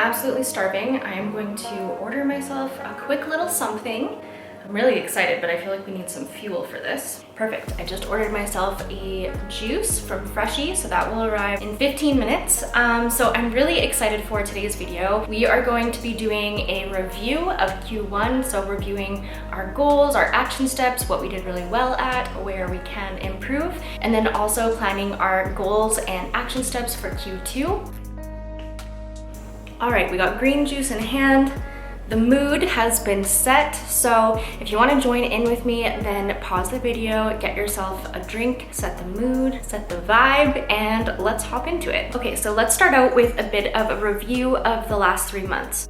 absolutely starving. I am going to order myself a quick little something. I'm really excited, but I feel like we need some fuel for this. Perfect. I just ordered myself a juice from Freshie, so that will arrive in 15 minutes. So I'm really excited for today's video. We are going to be doing a review of Q1, so reviewing our goals, our action steps, what we did really well at, where we can improve, and then also planning our goals and action steps for Q2. All right, we got green juice in hand. The mood has been set, so if you want to join in with me, then pause the video, get yourself a drink, set the mood, set the vibe, and let's hop into it. Okay, so let's start out with a bit of a review of the last 3 months.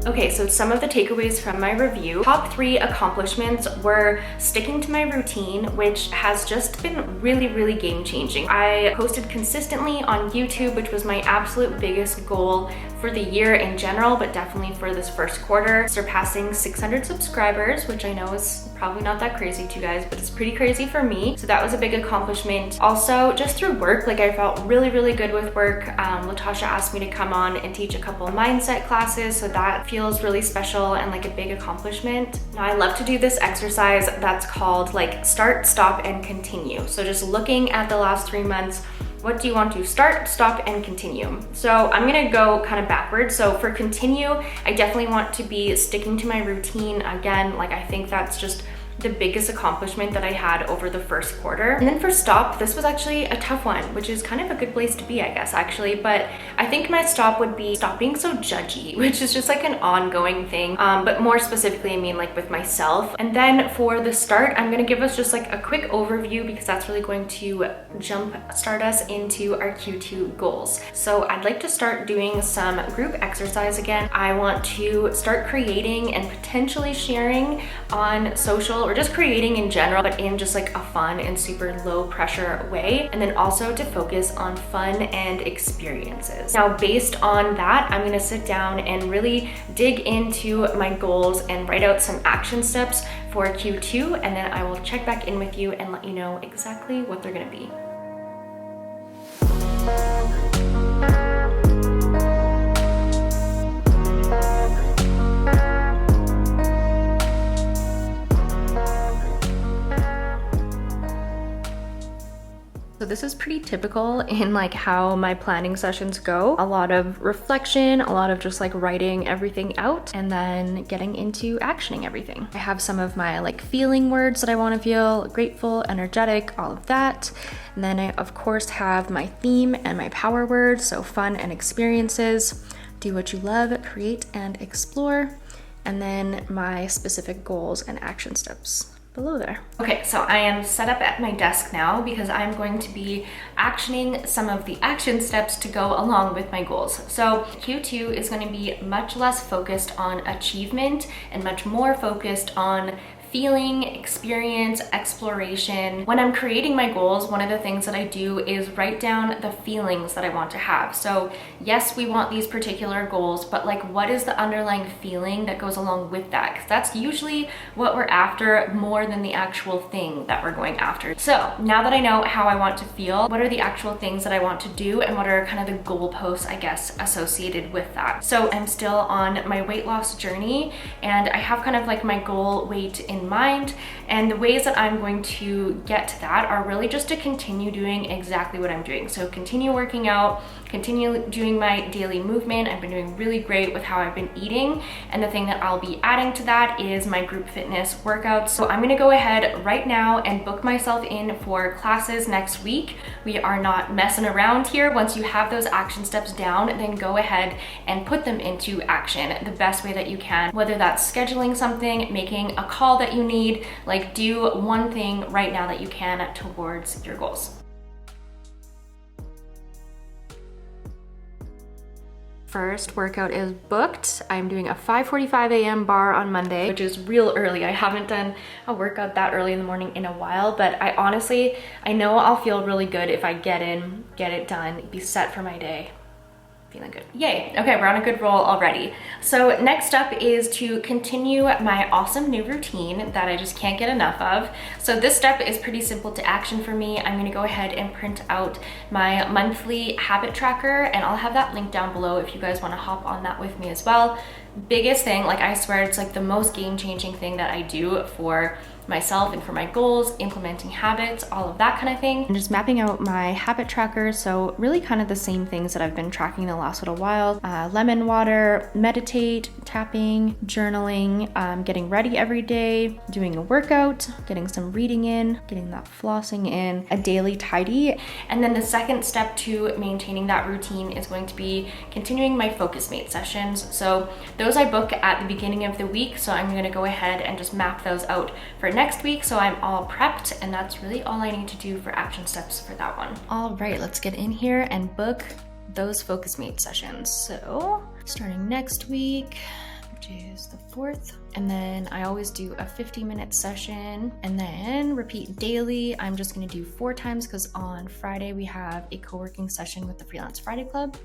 Okay, so some of the takeaways from my review. Top 3 accomplishments were sticking to my routine, which has just been really game-changing. I posted consistently on YouTube, which was my absolute biggest goal for the year in general, but definitely for this first quarter, surpassing 600 subscribers, which I know is probably not that crazy to you guys, but it's pretty crazy for me. So that was a big accomplishment. Also, just through work, like I felt really good with work. Latasha asked me to come on and teach a couple mindset classes, so that feels really special and like a big accomplishment. Now I love to do this exercise that's called like start, stop, and continue. So just looking at the last 3 months, what do you want to start, stop, and continue? So I'm gonna go kind of backwards. So for continue, I definitely want to be sticking to my routine. Again, like I think that's just the biggest accomplishment that I had over the first quarter. And then for stop, this was actually a tough one, which is kind of a good place to be, I guess, actually. But I think my stop would be stop being so judgy, which is just like an ongoing thing. But more specifically, I mean like with myself. And then for the start, I'm gonna give us just like a quick overview because that's really going to start us into our Q2 goals. So I'd like to start doing some group exercise again. I want to start creating and potentially sharing on social or just creating in general, but in just like a fun and super low pressure way. And then also to focus on fun and experiences. Now, based on that, I'm gonna sit down and really dig into my goals and write out some action steps for Q2. And then I will check back in with you and let you know exactly what they're gonna be. So this is pretty typical in like how my planning sessions go. A lot of reflection, a lot of just like writing everything out and then getting into actioning everything. I have some of my like feeling words that I want to feel, grateful, energetic, all of that. And then I of course have my theme and my power words, so fun and experiences, do what you love, create and explore, and then my specific goals and action steps below there. Okay, so I am set up at my desk now because I'm going to be actioning some of the action steps to go along with my goals. So Q2 is going to be much less focused on achievement and much more focused on feeling, experience, exploration. When I'm creating my goals, one of the things that I do is write down the feelings that I want to have. So yes, we want these particular goals, but like what is the underlying feeling that goes along with that? Because that's usually what we're after more than the actual thing that we're going after. So now that I know how I want to feel, what are the actual things that I want to do and what are kind of the goalposts, I guess, associated with that? So I'm still on my weight loss journey and I have kind of like my goal weight in mind, and the ways that I'm going to get to that are really just to continue doing exactly what I'm doing. So continue working out, continue doing my daily movement. I've been doing really great with how I've been eating, and the thing that I'll be adding to that is my group fitness workouts. So I'm gonna go ahead right now and book myself in for classes next week. We are not messing around here. Once you have those action steps down, then go ahead and put them into action the best way that you can, whether that's scheduling something, making a call that you need, like do one thing right now that you can towards your goals. First workout is booked. I'm doing a 5:45 a.m. bar on Monday, which is real early. I haven't done a workout that early in the morning in a while, but I know I'll feel really good if I get in, get it done, be set for my day. Feeling good. Yay. Okay, we're on a good roll already. So next up is to continue my awesome new routine that I just can't get enough of. So this step is pretty simple to action for me. I'm gonna go ahead and print out my monthly habit tracker, and I'll have that link down below if you guys wanna hop on that with me as well. Biggest thing, like I swear it's like the most game-changing thing that I do for myself and for my goals, implementing habits, all of that kind of thing. And just mapping out my habit tracker. So really kind of the same things that I've been tracking the last little while. Lemon water, meditate, tapping, journaling, getting ready every day, doing a workout, getting some reading in, getting that flossing in, a daily tidy. And then the second step to maintaining that routine is going to be continuing my Focus Mate sessions. So those I book at the beginning of the week. So I'm gonna go ahead and just map those out for next week, so I'm all prepped, and that's really all I need to do for action steps for that one. All right, let's get in here and book those Focus Mate sessions. So starting next week, which is the 4th, and then I always do a 50-minute session and then repeat daily. I'm just gonna do 4 times because on Friday we have a co-working session with the Freelance Friday Club.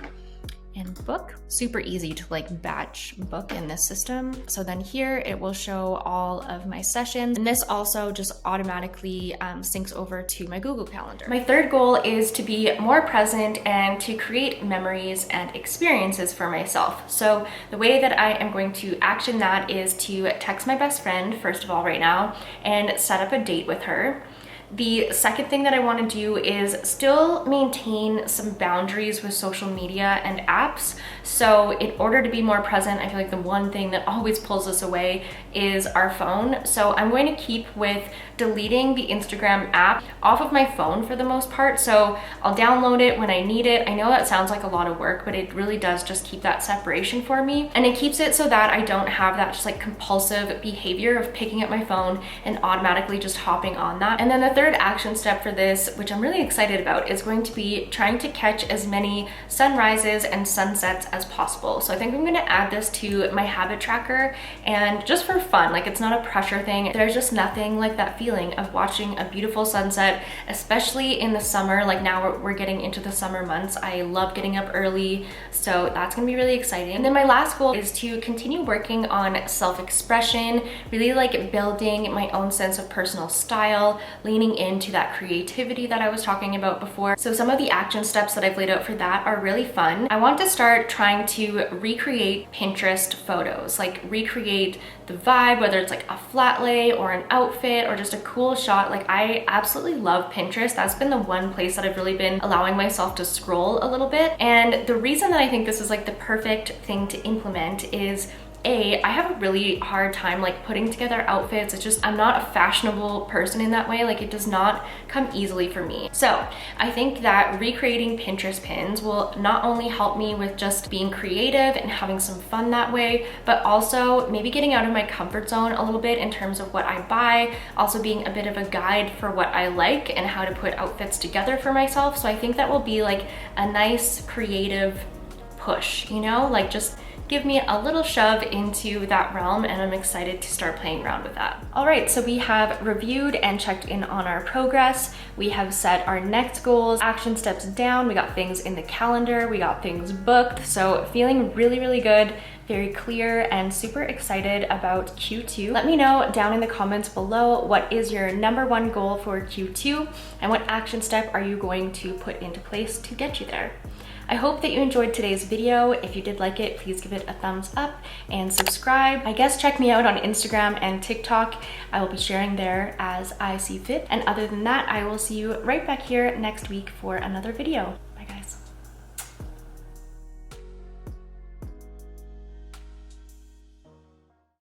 And book. Super easy to like batch book in this system. So then here it will show all of my sessions, and this also just automatically syncs over to my Google Calendar. My third goal is to be more present and to create memories and experiences for myself. So the way that I am going to action that is to text my best friend first of all right now and set up a date with her. The second thing that I want to do is still maintain some boundaries with social media and apps. So in order to be more present, I feel like the one thing that always pulls us away is our phone. So I'm going to keep with deleting the Instagram app off of my phone for the most part. So I'll download it when I need it. I know that sounds like a lot of work, but it really does just keep that separation for me. And it keeps it so that I don't have that just like compulsive behavior of picking up my phone and automatically just hopping on that. And then the third action step for this, which I'm really excited about, is going to be trying to catch as many sunrises and sunsets as possible. So I think I'm gonna add this to my habit tracker, and just for fun, like it's not a pressure thing. There's just nothing like that feeling of watching a beautiful sunset, especially in the summer. Like now we're getting into the summer months. I love getting up early, so that's gonna be really exciting. And then my last goal is to continue working on self-expression, really like building my own sense of personal style, leaning into that creativity that I was talking about before. So some of the action steps that I've laid out for that are really fun. I want to start trying to recreate Pinterest photos, like recreate the vibe, whether it's like a flat lay or an outfit or just a cool shot. Like I absolutely love Pinterest. That's been the one place that I've really been allowing myself to scroll a little bit. And the reason that I think this is like the perfect thing to implement is I have a really hard time like putting together outfits. It's just, I'm not a fashionable person in that way. Like it does not come easily for me. So I think that recreating Pinterest pins will not only help me with just being creative and having some fun that way, but also maybe getting out of my comfort zone a little bit in terms of what I buy, also being a bit of a guide for what I like and how to put outfits together for myself. So I think that will be like a nice creative push, you know, like just give me a little shove into that realm, and I'm excited to start playing around with that. All right, so we have reviewed and checked in on our progress. We have set our next goals, action steps down. We got things in the calendar, we got things booked. So feeling really, really good, very clear, and super excited about Q2. Let me know down in the comments below, what is your #1 goal for Q2 and what action step are you going to put into place to get you there? I hope that you enjoyed today's video. If you did like it, please give it a thumbs up and subscribe. I guess check me out on Instagram and TikTok. I will be sharing there as I see fit. And other than that, I will see you right back here next week for another video.